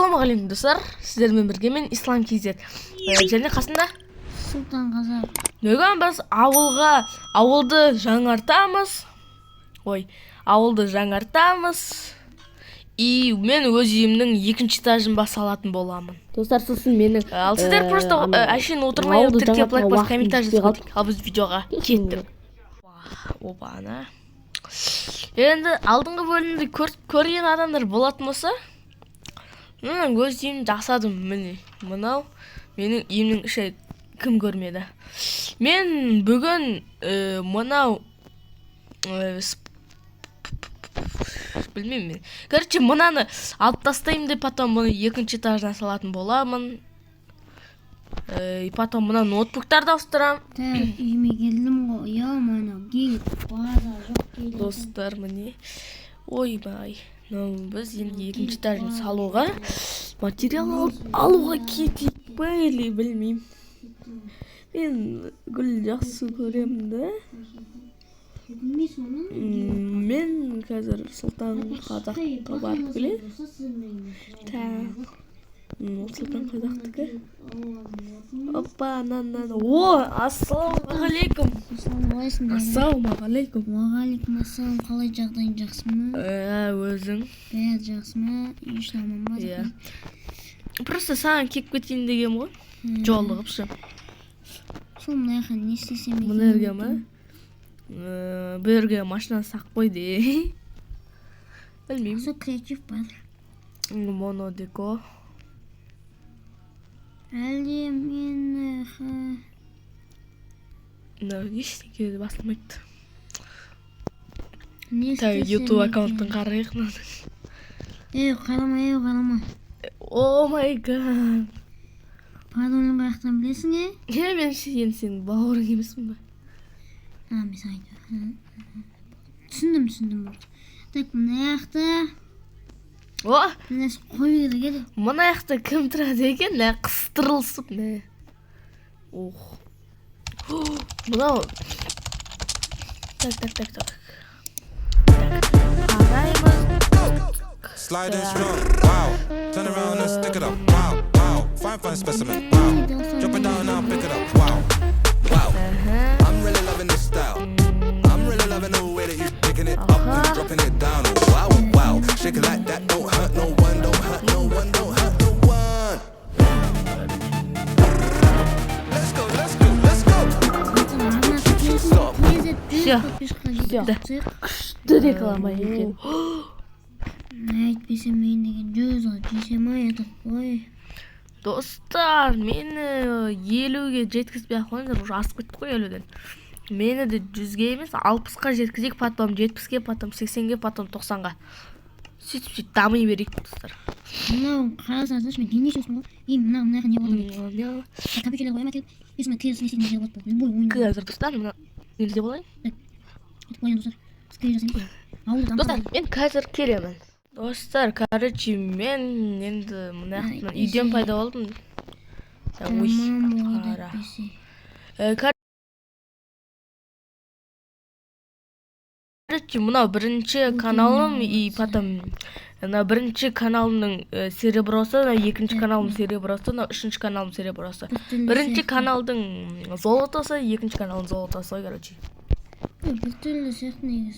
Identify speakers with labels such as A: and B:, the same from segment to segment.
A: Ассалаумағалейкум достар, сіздермен бірге мен Ислам KZ және қасында
B: Сұлтан Қазақ.
A: Бүгін біз ауылды жаңартамыз. И мен өз үйімнің екінші этажын басалатын боламын.
C: Достар, сосын менің
A: Ал сіздер просто әшейін отырмай тіркеп лайк басып комментарий жазып кетейік. Ал біз видеоға кеттік. Опа-на. Енді алдыңғы бөлімді көрген адамдар болатын болса, мен өз үйімді жасадым. Міне, мынау менің үйімнің іші кім көрмеді. Мен бүгін мынау білмеймін мен. Короче, мынаны алып тастаймын деп, потом мұны екінші этаждан салатын боламын. Потом мына ноутбуктарды ауыстырамын.
B: Үйіме келдім ғой. Мана келіп база жоқ келді.
A: Достар, міне. Ойбай. Біз енді екінші этажын салуға материал алуға кетейік. Білмеймін. Мен гүл жақсы көремін да. Мен қазір Сұлтан Қазаққа барып келем. Сұлтан Қазақтікі. Опа, О, ассалаумағалейкум. Ассалаумағалейкум.
B: Уағалейкум ассалам. Қалай жағдайың, жақсы ма?
A: Өзің?
B: Бәрі жақсы ма? Үй шамам ба?
A: Просто саған кеп кетейін дегем ғой. Жолығып шы.
B: Сол мына жаққа не істесем екен?
A: Мына жерге ма? Бұл жерге машина сақ қойды. Білмеймін.
B: Сол креатив бар.
A: Монодеко.
B: Әлде мен
A: Ештеңе басылмайды.
B: не істесем екен?
A: YouTube аккаунттың қарайық.
B: Қарама.
A: О май гад.
B: Паролін қаяқтан білесің,
A: Мен сенің бауырың емеспін ба?
B: Мен саған түсіндім. Так, мына жақта мына қой керек еді.
A: Мына жақта кім тұрады екен? Қыстырылсып. Мынау. Так.
D: Slide and strong, wow. Turn around and stick it up, wow. Fine specimen, wow. Drop it down now, pick it up, wow. I'm really loving this style. I'm really loving the way that you're picking it up and dropping it down, wow. Shake it like that, don't hurt no one, don't hurt no one. Let's go.
A: Күшті реклама екен.
B: Әйтпесе мен деген 100 жесем айтып қой.
A: Достар, мені 50-ге жеткізбей қойыңдар, уже асып кеттік қой 50-ден. Мені де 100-ге емес, 60-ға жеткізейік, потом 70-ге, потом 80-ге, потом 90-ға. Сөйтіп дамый берейік, достар.
B: Мынау қарасаңыздаршы, мен дене шөсім ғой. Мына не болды? Компьютерлер қойма келіп, есіме кез несетін жер болады. Любой ойын.
A: Қазір, достар, мына нелде болайын?
B: Қойын, достар. Скрин жасайын.
A: Достар, мен қазір келемін. Достар, короче, мен енді мына үйден пайда болдым. Короче, мынау бірінші каналым, и потом бірінші каналымның серебросы, екінші каналым серебросы, үшінші каналым серебросы. Бірінші каналдың золотосы, екінші каналдың золотосы, короче.
B: Бір түрлі сияқты негіз.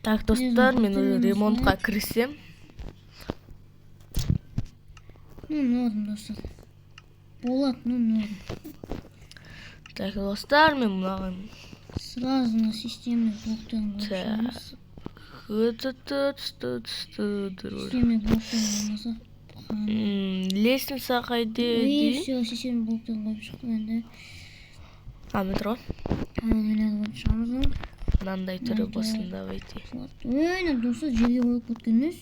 A: Так, достар, мен ремонтқа кірісем.
B: Норм, достар. Болады, норм.
A: Так, достар, мен мұнаған...
B: Сразу на системный блоктан
A: қойшымыз.
B: Системный блоктан болмаса.
A: Лестница қайде?
B: Все, системный блоктан қойып шықтым енді.
A: Мен тұрған?
B: Ойлады қойып шығамыз ғой.
A: Мынандай түрі болсын, давайте.
B: Достар, жерге қойып көткенміз.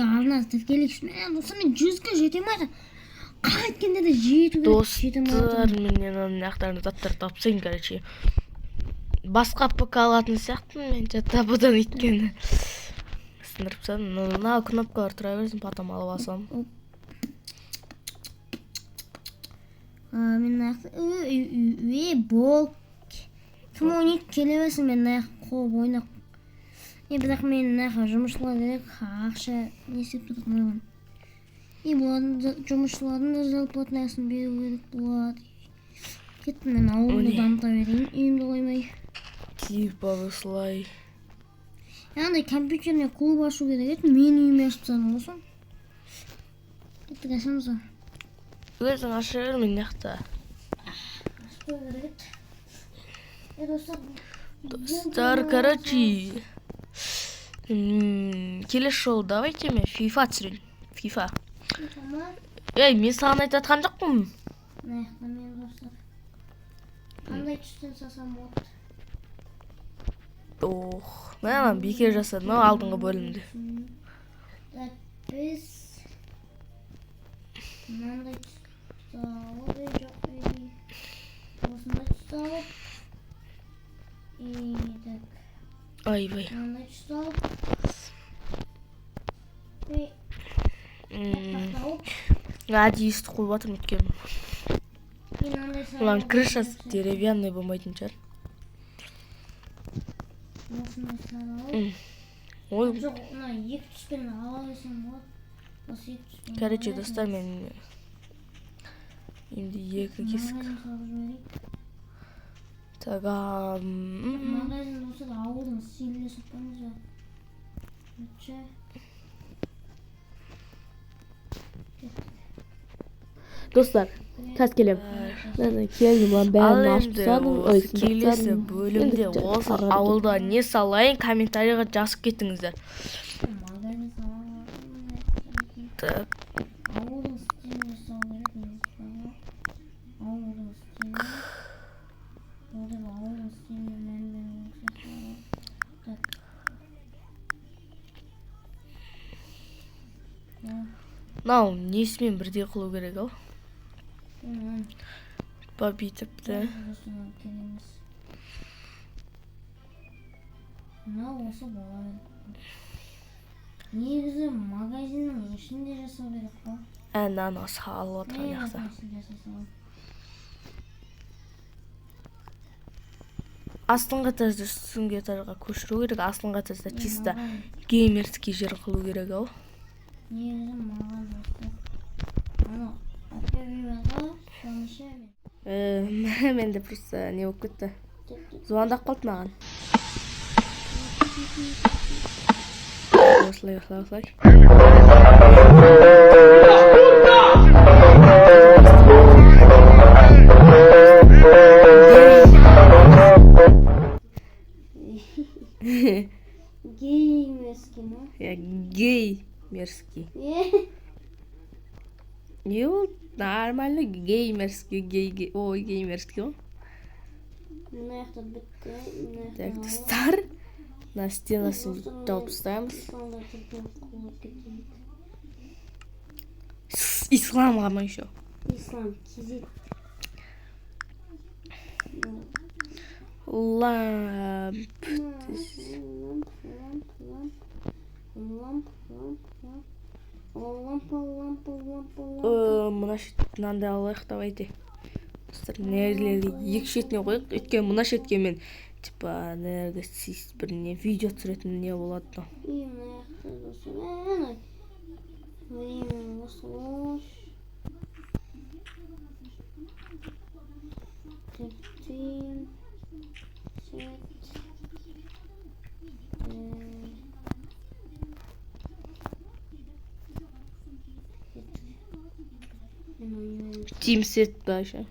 B: Арнасы тіркелік. Достар, мен 100-ге жетем айда. Қайткенде де жетуге жетем айда.
A: Достар, менен оның ақтарына заттар тапсайын, короче. Басқа ПК алатын сияқтын, мен жата бұдан өйткені. Сындырыпсан, мына кнопкалар тұра берсін, потом алып алсам.
B: Мен ақ... бол. Кім ойнайды келе берсін, мен ақ қоп ойнақ бірақ мен жұмысшылар керек ақша не істеп тұратын маған. Бұлардың жұмысшылардың да зарплатасын беру керек болады. Кеттім мен ауылды дамыта берейін, үйімді қоймай.
A: Типа осылай.
B: Яғни компьютеріне клуб ашу керек еді, мен үйіме ашып тастадым ғой. Кеттік, ашамыз ба?
A: Өзің аша бер, мен неқта.
B: Ашып қою керек еді.
A: Достар, короче. Келесі жолы давайте мен FIFA түсірейін. FIFA. Ей, мен саған айтатқан жоқпын.
B: Наяқта мен достар. Қандай түстен сасам болады?
A: Маған бекер жасадым, алдыңғы бөлімді.
B: Біз мынандай түсті алып, жоқ осындай түсті алып,
A: Айбай.
B: мынандай түсті алып,
A: Надеюсь, қойып атырмын өткенім. Ulan крышасы деревянный болмайтын шығар. Ой.
B: Жоқ, мына екі түспен ала берсем болады. Осы екі түспен.
A: Короче, достар, мен енді екі кесік.
B: Магазин болса да ауылдың стиліне соқпаңыз ба. Өтші.
C: Достар, қазір келем. Келдім, бәрін ашып тастадым.
A: Келесі бөлімде осы ауылда не салайын, комментарийға жазып кетіңіздер. Так.
B: Ауылдың стиліне салу керек. Ауылдың стиліне. Ауылдың стиліне мән так.
A: Мынау несімен бірдей қылу керек ау? Бүйтіпті.
B: Мынау осы болады. Негізі магазиннің ішінде жасау керек па?
A: Наны салып отырған яқса. Астыңғы этажды үстіңгі этажға көшіру керек. Астыңғы этажда чисто геймерский жер қылу керек ау?
B: Негізі маған достар. Ана әпкемеға соныша мен.
A: Менде просто не болып кетті. Звондап қалды маған. Осылай.
B: Геймерский, ма?
A: Геймерский. Не ол? Нормально геймерский. Ой, геймерский ол.
B: Мына жақта бітті.
A: Так, достар. На стенасын жауып тастаймыз. Исламға ма еще?
B: Ислам, кезет.
A: Ламп. Мына шетінен де алайық, давайте. Нәрлерді екі шетіне қойық. Өткен мына шетке мен типа нәрлерді бір не видео түсіретін не болады. Team set başı.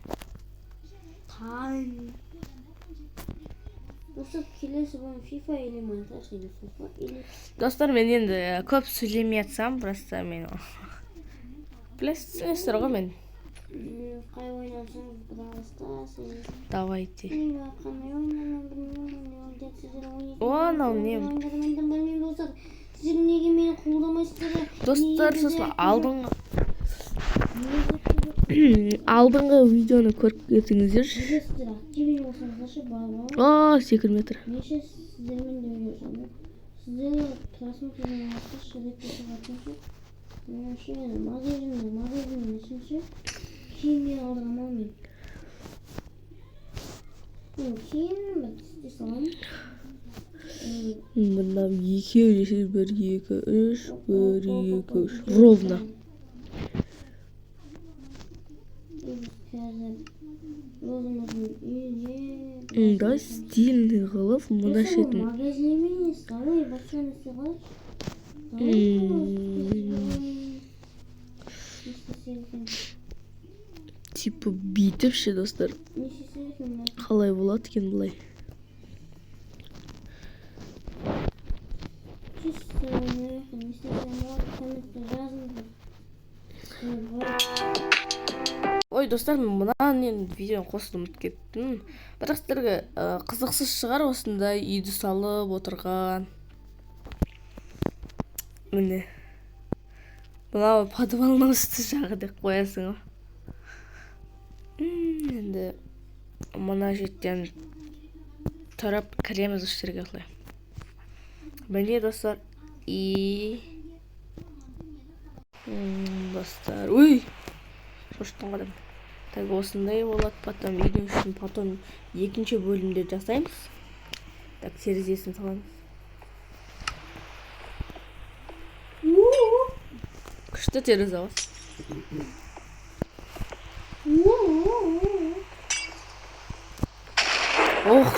B: Осы келесі бөлім FIFA или монтаж или FIFA или...
A: Достар, мен енді көп сөйлемей атсам, просто мен... Білесіздер ғой мен.
B: Қай ойнасаңыз бұдағызда,
A: Давайте.
B: Анау
A: не?
B: Сіздер неге мені қолдамайсыздар?
A: Достар, сосын алдыңғы видеоны көріп кетіңіздер. Секірметр.
B: Неше сіздермен де ойласам. Сіздер просмотрмен атқашы репетиция атқашы. Магазиннің ішінше киіммен алғамал мен. Кейін істе саламын.
C: мынам 2 десе 1 2 3 1 2 3 ровно. Да, стильный қылып мына шетін.
B: Магазин емес, давай басқаны сыйлайық.
C: Типа бүйтіп ше достар. Қалай болады екен бұлай? Ой достар, мен енді видеоны қосуды ұмытып кеттім. Бірақ сіздерге қызықсыз шығар осындай үйді салып отырған. Міне. Мынау подвалның үсті жағы деп қоясың ғой. Енді мына жеттен тарап кіреміз осы жерге қалай. Міне достар, достар, ой, шоштың қадам. Так, осындай болады, потом үйдің үшін потом екінші бөлімде жасаймыз. Так, терезесін саламыз. Күшті терезе ғой. Ох,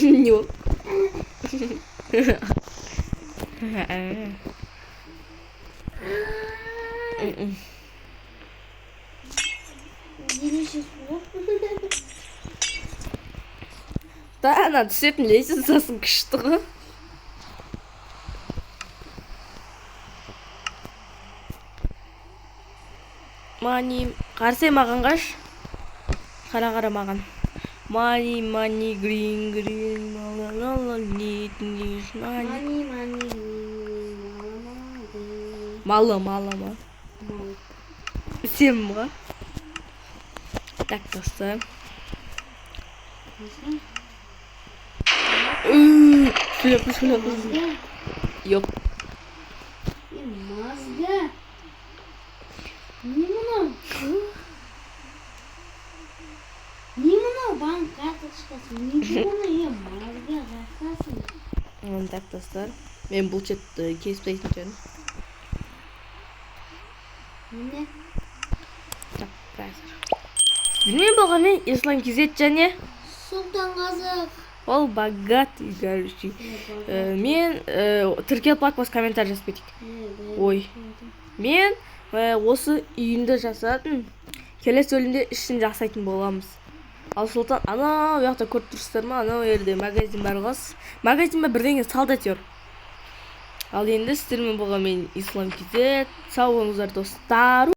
C: не ол? Да, ана түсетін лесенциясын күшті ғой. Мани, қарсай маған қаш. Қара маған. Мани, green, малы ма? Сен ма? Так, достар. Шулап. Yok.
B: Мазга. Не мынау банк карточкасы. Не мынау мазга жасасын.
C: Так, достар. Мен бұл четті кеспейтін жөн.
B: Міне.
C: Так, қазір. Білмей болған мен Ислам Кезет және
B: Сұлтан Қазақ.
C: Ол богатый, горючий. Мен тіркеліп бақпас комментарий жазып кетейік. Ой. Мен осы үйінді жасадым. Келесі бөлімде ішін жасайтын боламыз. Ал Сұлтан, анау яқта көріп тұрсыздар ма? Анау жерде магазин бар ғой. Магазинде бірдеңе салды әйтеуір. Ал енді сіздермен болған мен Ислам Кезет. Сау болыңыздар достар.